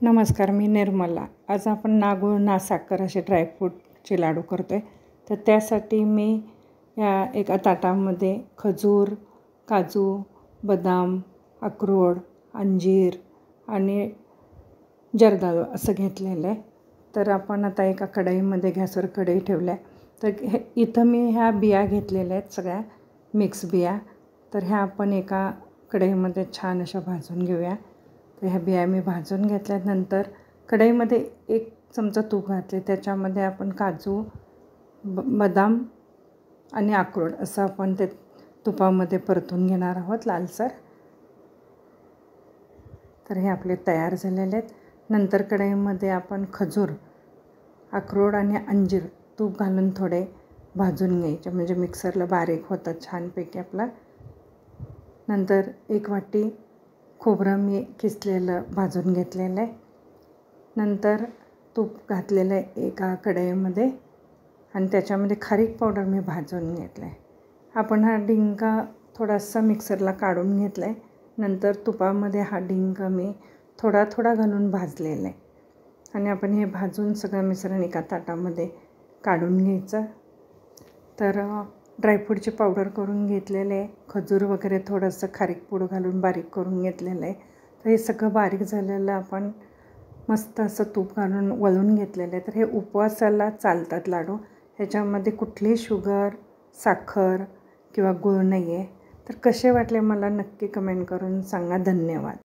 नमस्कार, मी निर्मला. आज आपण नागूळ ना साखर असे ड्रायफ्रूटचे लाडू करतो आहे. तर त्यासाठी मी या एका ताटामध्ये खजूर, काजू, बदाम, अक्रोड, अंजीर आणि जर्दाळू असं घेतलेलं आहे. तर आपण आता एका कढईमध्ये गॅसवर कढई ठेवल्या आहे. तर इथं मी ह्या बिया घेतलेल्या आहेत, सगळ्या मिक्स बिया. तर ह्या आपण एका कढईमध्ये छान अशा भाजून घेऊया. तर ह्या बिया मी भाजून घेतल्यानंतर कढईमध्ये 1 चमचा तूप घातले. त्याच्यामध्ये आपण काजू, बदाम आणि अक्रोड असं आपण ते तुपामध्ये परतून घेणार आहोत लालसर. तर हे आपले तयार झालेले आहेत. नंतर कढईमध्ये आपण खजूर, अक्रोड आणि अंजीर तूप घालून थोडे भाजून घ्यायचे, म्हणजे मिक्सरला बारीक होतात छानपैकी आपला. नंतर 1 वाटी खोबरं मी किसलेलं भाजून घेतलेलं आहे. नंतर तूप घातलेलं आहे एका कढईमध्ये आणि त्याच्यामध्ये खारीक पावडर मी भाजून घेतलं आहे. आपण हा डिंक थोडासा मिक्सरला काढून घेतला आहे. नंतर तुपामध्ये हा डिंक मी थोडा थोडा घालून भाजलेला आहे आणि आपण हे भाजून सगळं मिश्रण एका ताटामध्ये काढून घ्यायचं. तर ड्रायफ्रूटची पावडर करून घेतलेले आहे, खजूर वगैरे थोडंसं खारीक पूड घालून बारीक करून घेतलेलं आहे. तर हे सगळं बारीक झालेलं आपण मस्त असं तूप घालून वळून घेतलेलं आहे. तर हे उपवासाला चालतात लाडू. ह्याच्यामध्ये कुठली शुगर, साखर किंवा गूळ नाही आहे. तर कसे वाटले मला नक्की कमेंट करून सांगा. धन्यवाद.